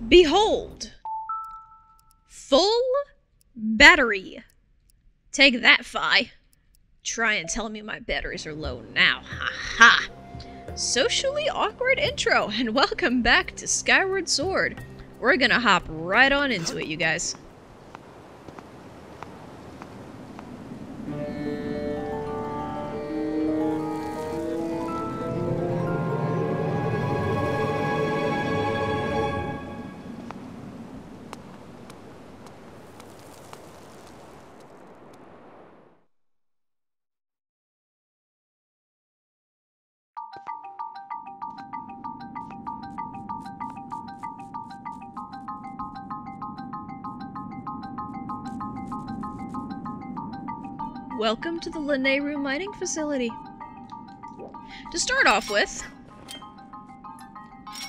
Behold! Full battery. Take that, Fi. Try and tell me my batteries are low now. Ha ha! Socially awkward intro, and welcome back to Skyward Sword. We're gonna hop right on into it, you guys. Welcome to the Lanyard Mining Facility. To start off with,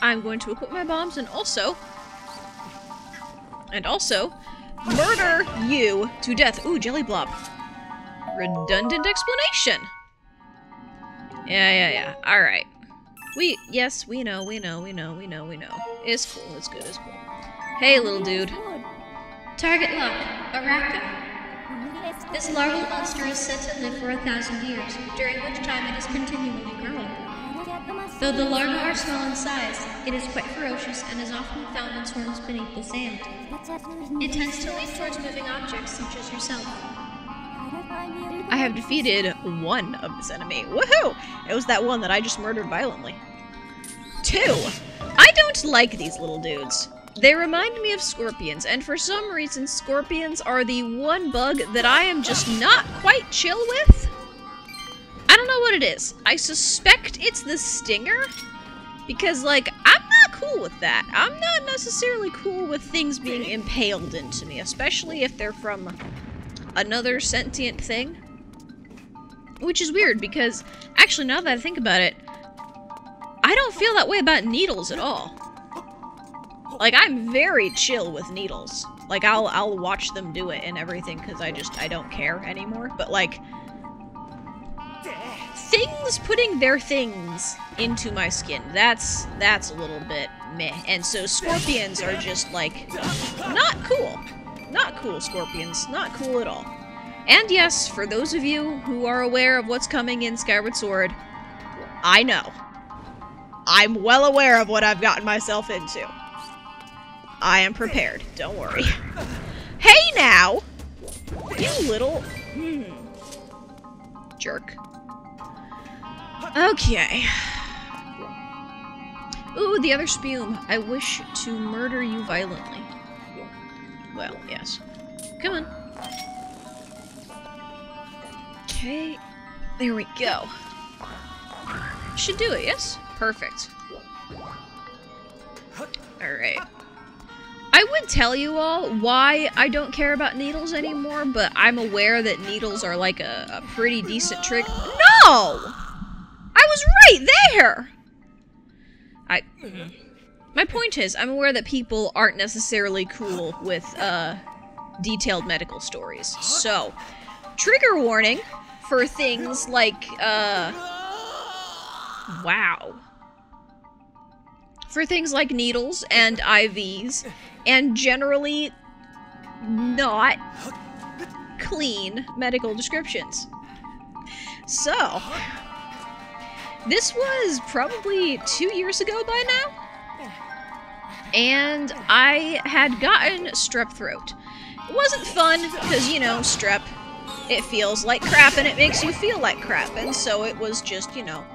I'm going to equip my bombs and also murder you to death. Ooh, jelly blob. Redundant explanation. Yeah. Alright. Yes, we know. It's cool, it's good, it's cool. Hey, little dude. Target locked. Arachne. This larval monster is said to live for 1,000 years, during which time it is continually growing. Though the larvae are small in size, it is quite ferocious and is often found in swarms beneath the sand. It tends to lean towards moving objects, such as yourself. I have defeated one of this enemy. Woohoo! It was that one that I just murdered violently. 2. I don't like these little dudes. They remind me of scorpions, and for some reason scorpions are the one bug that I am just not quite chill with. I don't know what it is. I suspect it's the stinger, because, like, I'm not cool with that. I'm not necessarily cool with things being impaled into me, especially if they're from another sentient thing. Which is weird, because, actually, now that I think about it, I don't feel that way about needles at all. Like, I'm very chill with needles. Like, I'll watch them do it and everything, because I don't care anymore. But, like, things putting their things into my skin, that's a little bit meh. And so scorpions are just, like, not cool. Not cool, scorpions. Not cool at all. And yes, for those of you who are aware of what's coming in Skyward Sword, I know. I'm well aware of what I've gotten myself into. I am prepared. Don't worry. Hey now! You little... jerk. Okay. Ooh, the other spume. I wish to murder you violently. Well, yes. Come on. Okay. There we go. Should do it, yes? Perfect. Alright. I would tell you all why I don't care about needles anymore, but I'm aware that needles are like a pretty decent trick. No! I was right there! My point is, I'm aware that people aren't necessarily cool with, detailed medical stories. So, trigger warning for things like, wow. For things like needles and IVs, and generally not clean medical descriptions. So, this was probably 2 years ago by now, and I had gotten strep throat. It wasn't fun, because, you know, strep, it feels like crap, and it makes you feel like crap, and so it was just, you know,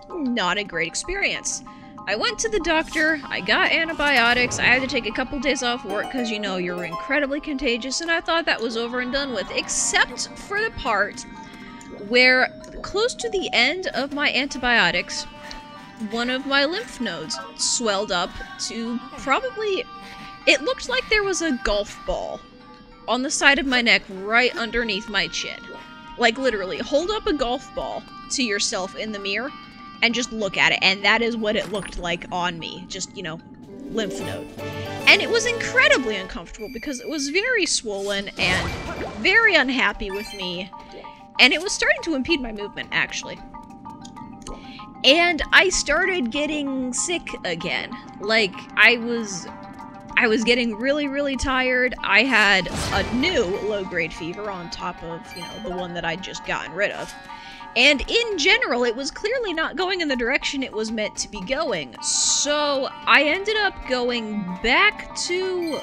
not a great experience. I went to the doctor, I got antibiotics, I had to take a couple days off work because, you know, you're incredibly contagious, and I thought that was over and done with, except for the part where, close to the end of my antibiotics, one of my lymph nodes swelled up to probably... It looked like there was a golf ball on the side of my neck right underneath my chin. Like, literally, hold up a golf ball to yourself in the mirror and just look at it, and that is what it looked like on me. Just, you know, lymph node. And it was incredibly uncomfortable because it was very swollen and very unhappy with me, and it was starting to impede my movement, actually. And I started getting sick again. Like, I was getting really, really tired. I had a new low-grade fever on top of, you know, the one that I'd just gotten rid of. And in general, it was clearly not going in the direction it was meant to be going. So I ended up going back to...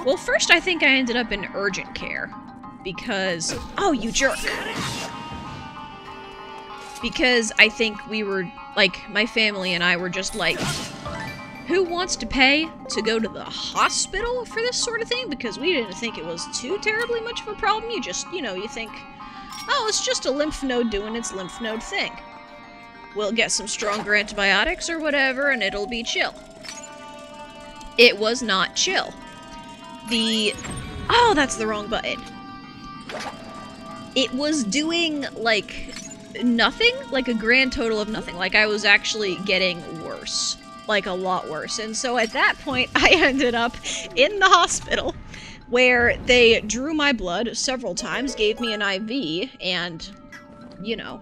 Well, first I think I ended up in urgent care. Because... Oh, you jerk! Because I think we were, like, my family and I were just like, who wants to pay to go to the hospital for this sort of thing? Because we didn't think it was too terribly much of a problem. You just, you know, you think, oh, it's just a lymph node doing its lymph node thing. We'll get some stronger antibiotics or whatever, and it'll be chill. It was not chill. Oh, that's the wrong button. It was doing, like... nothing, like a grand total of nothing. Like, I was actually getting worse, like a lot worse. And so at that point I ended up in the hospital where they drew my blood several times, gave me an IV, and you know,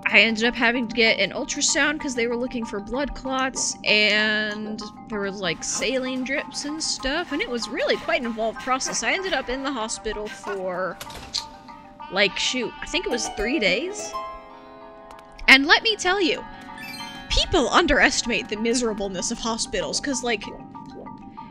I ended up having to get an ultrasound because they were looking for blood clots, and there was like saline drips and stuff, and it was really quite an involved process. I ended up in the hospital for like, shoot, I think it was 3 days. And let me tell you, people underestimate the miserableness of hospitals, because, like,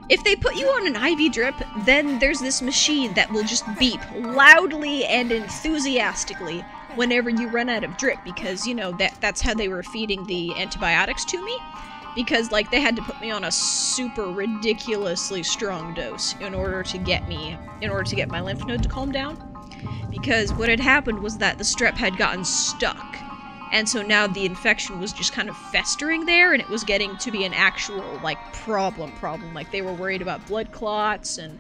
if they put you on an IV drip, then there's this machine that will just beep loudly and enthusiastically whenever you run out of drip, because, you know, that's how they were feeding the antibiotics to me. Because, like, they had to put me on a super ridiculously strong dose in order to get my lymph node to calm down. Because what had happened was that the strep had gotten stuck, and so now the infection was just kind of festering there, and it was getting to be an actual, like, problem. Like, they were worried about blood clots and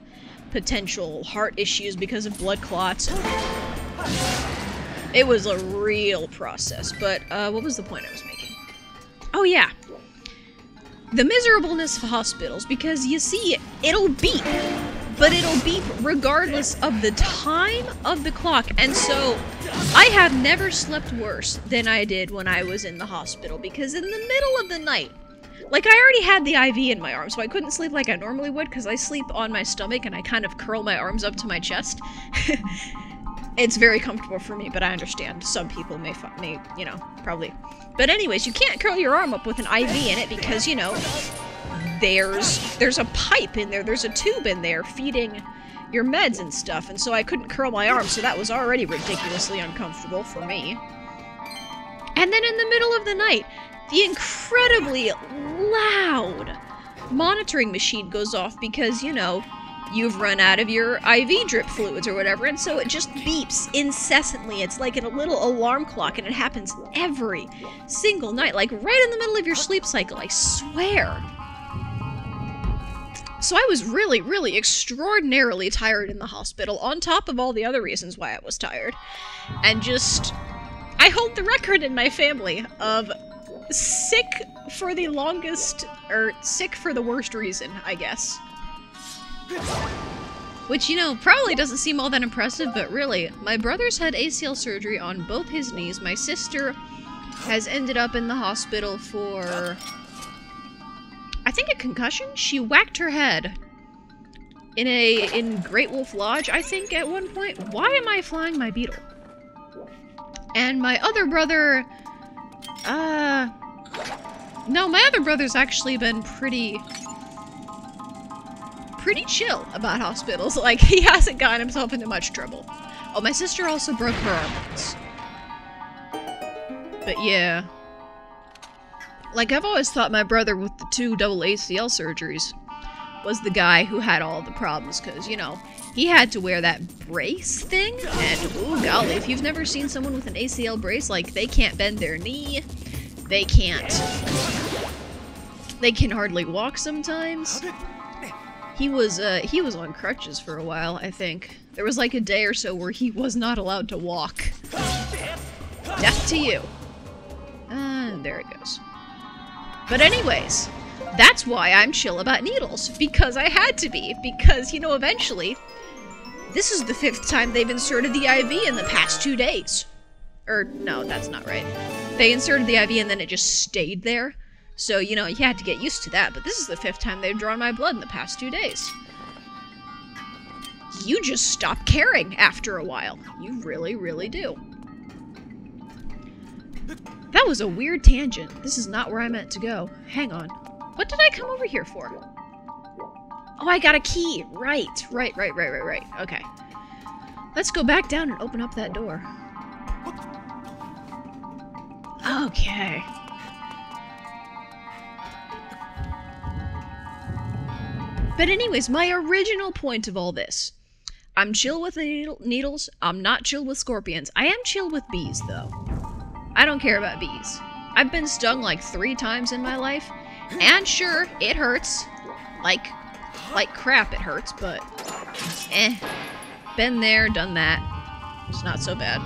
potential heart issues because of blood clots. It was a real process, but, what was the point I was making? Oh, yeah. The miserableness of hospitals, because, you see, it'll beep. But it'll beep regardless of the time of the clock, and so I have never slept worse than I did when I was in the hospital, because in the middle of the night, like, I already had the IV in my arm, so I couldn't sleep like I normally would, because I sleep on my stomach and I kind of curl my arms up to my chest. It's very comfortable for me, but I understand some people may, you know, probably. But anyways, you can't curl your arm up with an IV in it because, you know, there's a pipe in there, there's a tube in there feeding your meds and stuff, and so I couldn't curl my arm, so that was already ridiculously uncomfortable for me. And then in the middle of the night, the incredibly loud monitoring machine goes off because, you know, you've run out of your IV drip fluids or whatever, and so it just beeps incessantly. It's like a little alarm clock, and it happens every single night, like right in the middle of your sleep cycle, I swear. So I was really, really extraordinarily tired in the hospital, on top of all the other reasons why I was tired. And just, I hold the record in my family of sick for the longest, or sick for the worst reason, I guess. Which, you know, probably doesn't seem all that impressive, but really, my brother's had ACL surgery on both his knees. My sister has ended up in the hospital for, I think, a concussion? She whacked her head in Great Wolf Lodge, I think, at one point. Why am I flying my beetle? And my other brother, no, my other brother's actually been pretty chill about hospitals. Like, he hasn't gotten himself into much trouble. Oh, my sister also broke her arm once. But yeah. Like, I've always thought my brother with the 2 double ACL surgeries was the guy who had all the problems, because, you know, he had to wear that brace thing, and, ooh, golly, if you've never seen someone with an ACL brace, like, they can't bend their knee, they can hardly walk sometimes. He was on crutches for a while, I think. There was like a day or so where he was not allowed to walk. Death to you. There it goes. But anyways, that's why I'm chill about needles. Because I had to be. Because, you know, eventually, this is the 5th time they've inserted the IV in the past 2 days. Or, no, that's not right. They inserted the IV and then it just stayed there. So, you know, you had to get used to that. But this is the 5th time they've drawn my blood in the past 2 days. You just stop caring after a while. You really, really do. That was a weird tangent. This is not where I meant to go. Hang on. What did I come over here for? Oh, I got a key. Right. Okay. Let's go back down and open up that door. Okay. But anyways, my original point of all this. I'm chill with the needles. I'm not chill with scorpions. I am chill with bees, though. I don't care about bees. I've been stung like 3 times in my life. And sure, it hurts. Like crap it hurts, but been there, done that. It's not so bad.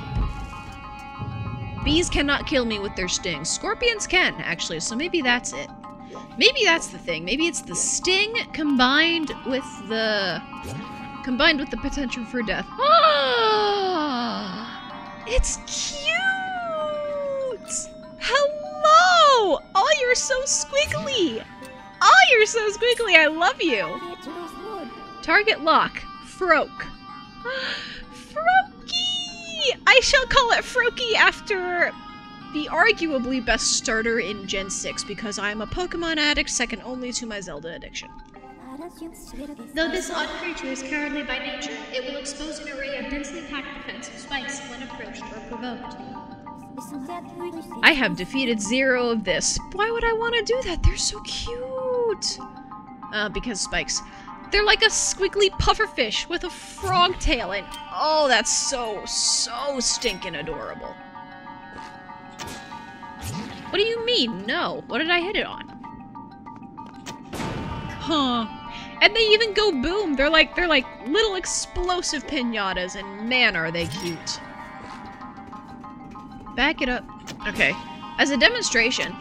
Bees cannot kill me with their stings. Scorpions can, actually, so maybe that's it. Maybe that's the thing. Maybe it's the sting combined with the potential for death. Ah! It's cute! Hello! Oh, you're so squiggly! Oh, you're so squiggly! I love you! Target lock. Froke. Froakie! I shall call it Froakie after the arguably best starter in Gen 6 because I am a Pokemon addict second only to my Zelda addiction. Though this odd creature is cowardly by nature, it will expose an array of densely packed defensive spikes when approached or provoked. I have defeated 0 of this. Why would I want to do that? They're so cute! Because spikes. They're like a squiggly pufferfish with a frog tail and oh, that's so stinking adorable. What do you mean? No. What did I hit it on? Huh. And they even go boom. They're like little explosive piñatas, and man, are they cute. Back it up. Okay. As a demonstration,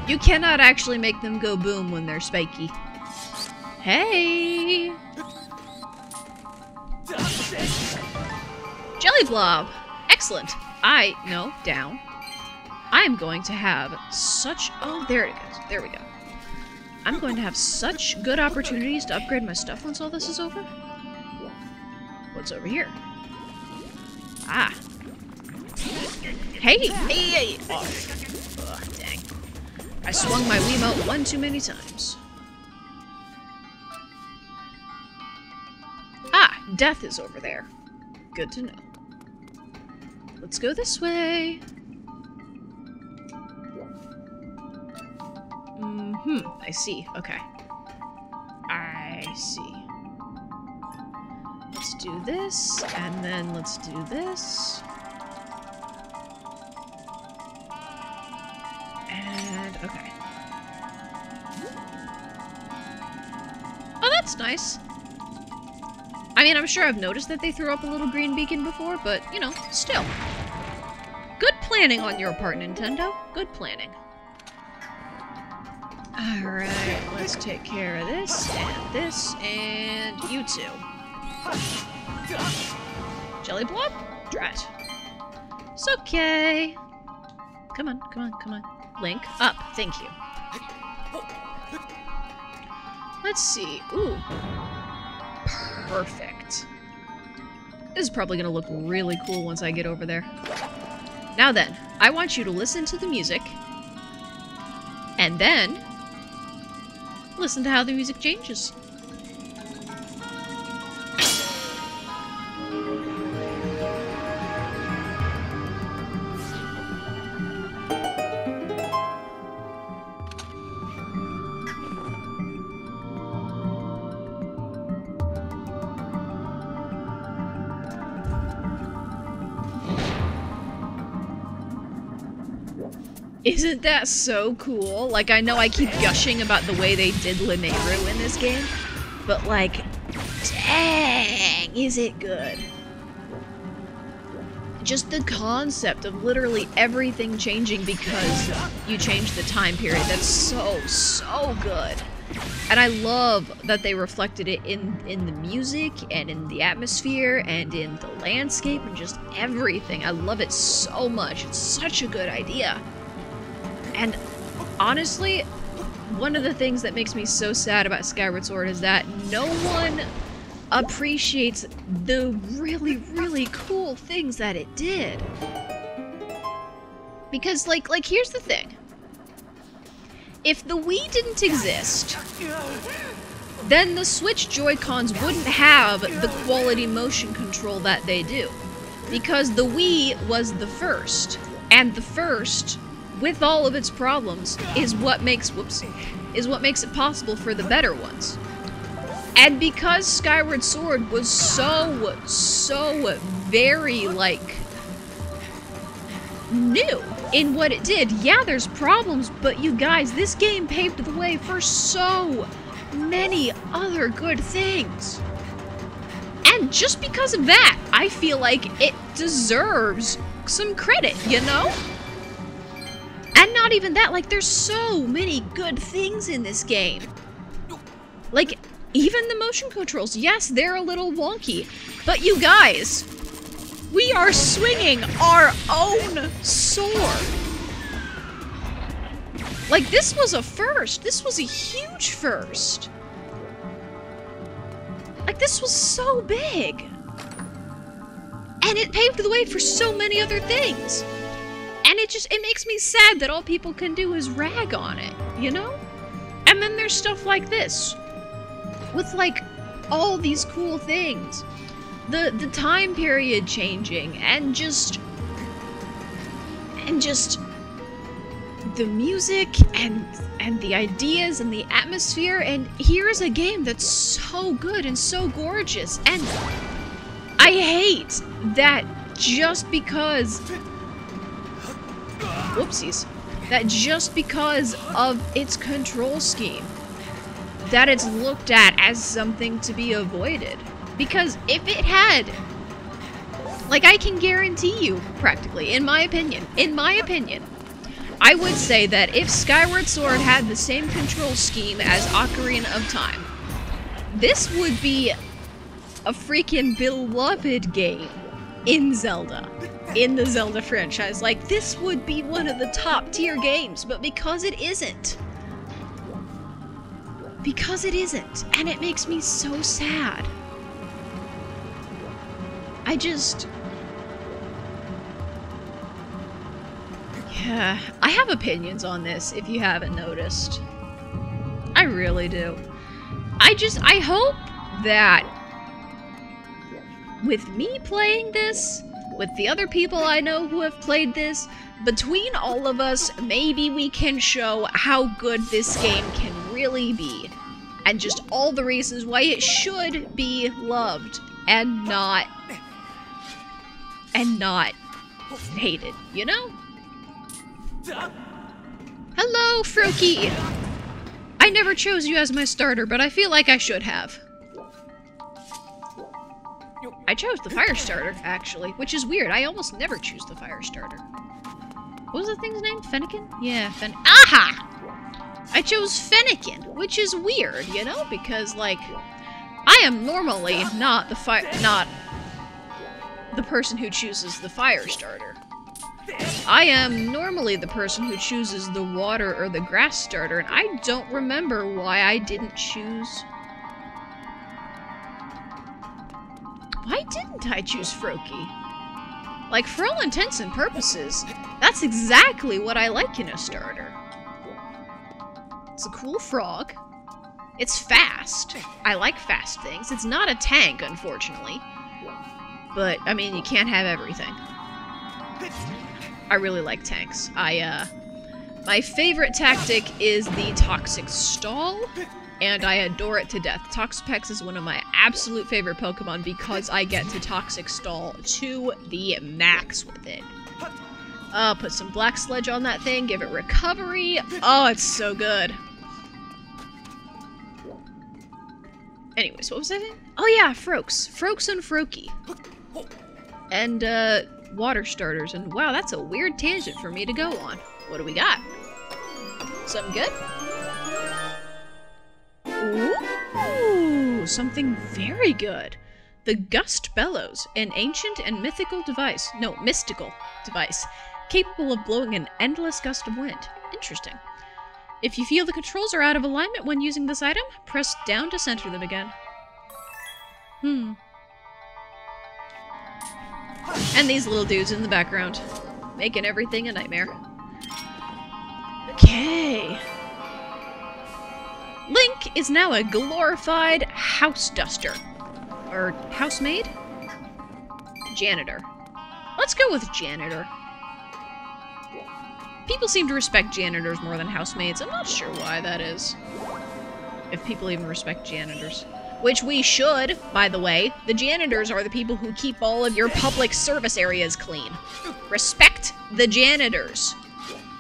you cannot actually make them go boom when they're spiky. Hey! Jelly blob! Excellent. No, down. I'm going to have such... Oh, there it goes. There we go. I'm going to have such good opportunities to upgrade my stuff once all this is over. What's over here? Ah. Hey! Hey! Oh. Ugh, dang. I swung my Wiimote one too many times. Ah! Death is over there. Good to know. Let's go this way. I see. Okay. I see. Let's do this, and then let's do this. And, okay. Oh, that's nice. I mean, I'm sure I've noticed that they threw up a little green beacon before, but, you know, still. Good planning on your part, Nintendo. Good planning. Alright, let's take care of this, and you two. Jelly blob? Drat. It's okay. Come on, come on, come on. Link, up. Thank you. Let's see. Ooh. Perfect. This is probably gonna look really cool once I get over there. Now then, I want you to listen to the music, and then listen to how the music changes. Isn't that so cool? Like, I know I keep gushing about the way they did Lanyard in this game, but like, dang, is it good. Just the concept of literally everything changing because you changed the time period, that's so good. And I love that they reflected it in the music and in the atmosphere and in the landscape and just everything. I love it so much. It's such a good idea. And honestly, one of the things that makes me so sad about Skyward Sword is that no one appreciates the really, really cool things that it did. Because, like, here's the thing. If the Wii didn't exist, then the Switch Joy-Cons wouldn't have the quality motion control that they do. Because the Wii was the first. And the first, with all of its problems, is what makes it possible for the better ones. And because Skyward Sword was so very, like, new in what it did. Yeah, there's problems, but you guys, this game paved the way for so many other good things. And just because of that, I feel like it deserves some credit, you know? And not even that, like, there's so many good things in this game. Like, even the motion controls, yes, they're a little wonky, but you guys, we are swinging our own sword. Like, this was a first. This was a huge first. Like, this was so big. And it paved the way for so many other things. And it makes me sad that all people can do is rag on it, you know? And then there's stuff like this. With, like, all these cool things. The time period changing, and just the music, and the ideas, and the atmosphere, and here's a game that's so good and so gorgeous, and I hate that just because... Whoopsies. That just because of its control scheme, that it's looked at as something to be avoided. Because if it had, like, I can guarantee you, practically, in my opinion, I would say that if Skyward Sword had the same control scheme as Ocarina of Time, this would be a freaking beloved game in Zelda, in the Zelda franchise. Like, this would be one of the top tier games, but because it isn't, and it makes me so sad. Yeah, I have opinions on this, if you haven't noticed. I really do. I hope that with me playing this, with the other people I know who have played this, between all of us, maybe we can show how good this game can really be. And just all the reasons why it should be loved and not hated, you know? Hello, Froakie! I never chose you as my starter, but I feel like I should have. I chose the fire starter, actually, which is weird. I almost never choose the fire starter. What was the thing's name? Fennekin? Yeah, Aha! I chose Fennekin, which is weird, you know, because, like, I am normally not the person who chooses the fire starter. I am normally the person who chooses the water or the grass starter, and I don't remember why I didn't choose... Why didn't I choose Froakie? Like, for all intents and purposes, that's exactly what I like in a starter. It's a cool frog. It's fast. I like fast things. It's not a tank, unfortunately. But, I mean, you can't have everything. I really like tanks. My favorite tactic is the Toxic Stall, and I adore it to death. Toxapex is one of my absolute favorite Pokemon because I get to Toxic Stall to the max with it. Put some Black Sludge on that thing, give it recovery. Oh, it's so good. Anyways, what was I saying? Oh yeah, Froaks. Froaks and Froakie. And, water starters. And wow, that's a weird tangent for me to go on. What do we got? Something good? something very good. The Gust Bellows, an ancient and mystical device, capable of blowing an endless gust of wind. Interesting. If you feel the controls are out of alignment when using this item, press down to center them again. And these little dudes in the background, making everything a nightmare. Okay. Link is now a glorified house duster. Or housemaid? Janitor. Let's go with janitor. People seem to respect janitors more than housemaids. I'm not sure why that is. If people even respect janitors. Which we should, by the way. The janitors are the people who keep all of your public service areas clean. Respect the janitors.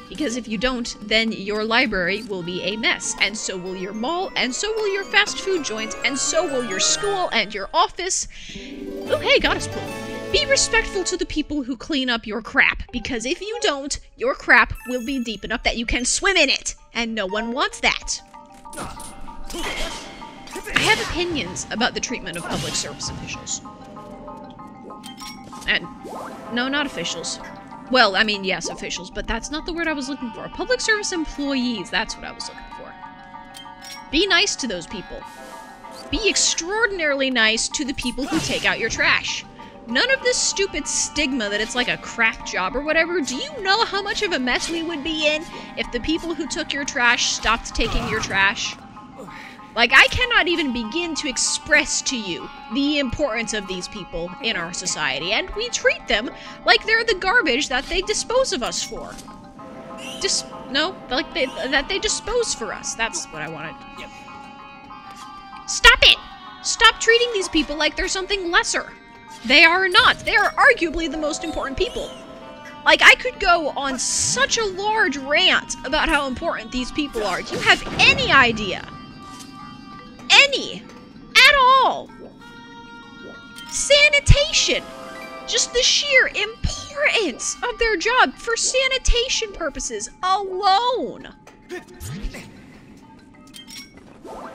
Because if you don't, then your library will be a mess. And so will your mall, and so will your fast food joint, and so will your school and your office. Oh, hey, goddess pool. Be respectful to the people who clean up your crap, because if you don't, your crap will be deep enough that you can swim in it, and no one wants that. I have opinions about the treatment of public service officials. And, no, not officials. Well, I mean, yes, officials, but that's not the word I was looking for. Public service employees, that's what I was looking for. Be nice to those people. Be extraordinarily nice to the people who take out your trash. None of this stupid stigma that it's like a craft job or whatever. Do you know how much of a mess we would be in if the people who took your trash stopped taking your trash? Like, I cannot even begin to express to you the importance of these people in our society, and we treat them like they're the garbage that they dispose of us for. That they dispose for us. That's what I wanted. Yep. Stop it! Stop treating these people like they're something lesser. They are not. They are arguably the most important people. Like, I could go on such a large rant about how important these people are. Do you have any idea? Any. At all. Sanitation. Just the sheer importance of their job for sanitation purposes alone.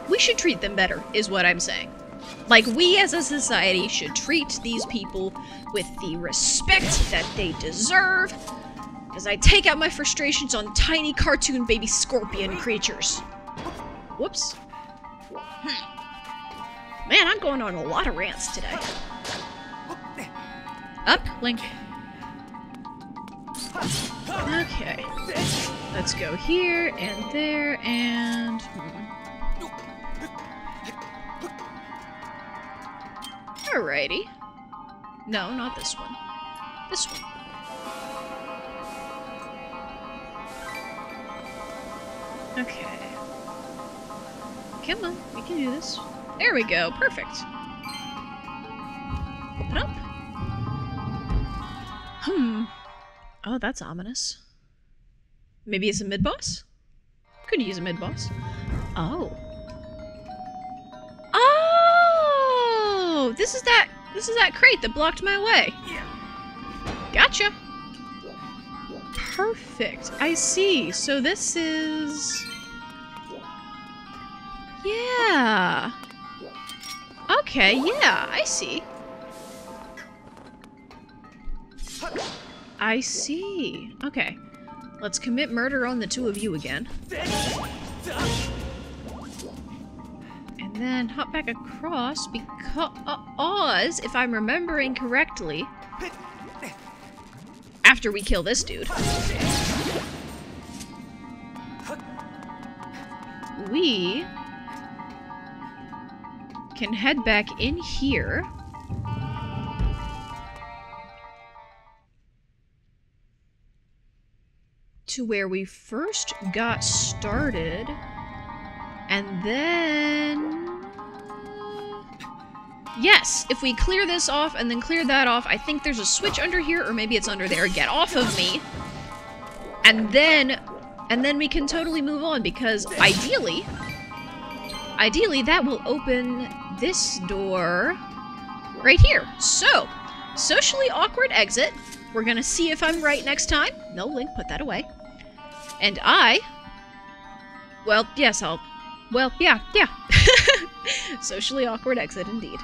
We should treat them better, is what I'm saying. Like, we as a society should treat these people with the respect that they deserve, as I take out my frustrations on tiny cartoon baby scorpion creatures. Whoops. Man, I'm going on a lot of rants today. Up, Link. Okay. Let's go here, and there, and... Alrighty. No, not this one. This one. Okay. Come on, we can do this. There we go, perfect. Open up. Oh, that's ominous. Maybe it's a mid-boss? Could use a mid-boss. Oh. Oh! This is that crate that blocked my way. Gotcha. Perfect. I see. So this is... Yeah. Okay, yeah, I see. I see. Okay. Let's commit murder on the two of you again. And then hop back across because, if I'm remembering correctly, after we kill this dude, we can head back in here. To where we first got started. And then... Yes, if we clear this off and then clear that off, I think there's a switch under here, or maybe it's under there. Get off of me. And then we can totally move on, because ideally that will open this door right here. So, socially awkward exit. We're gonna see if I'm right next time. No, Link, put that away. And well, yes, well, yeah. Socially awkward exit indeed.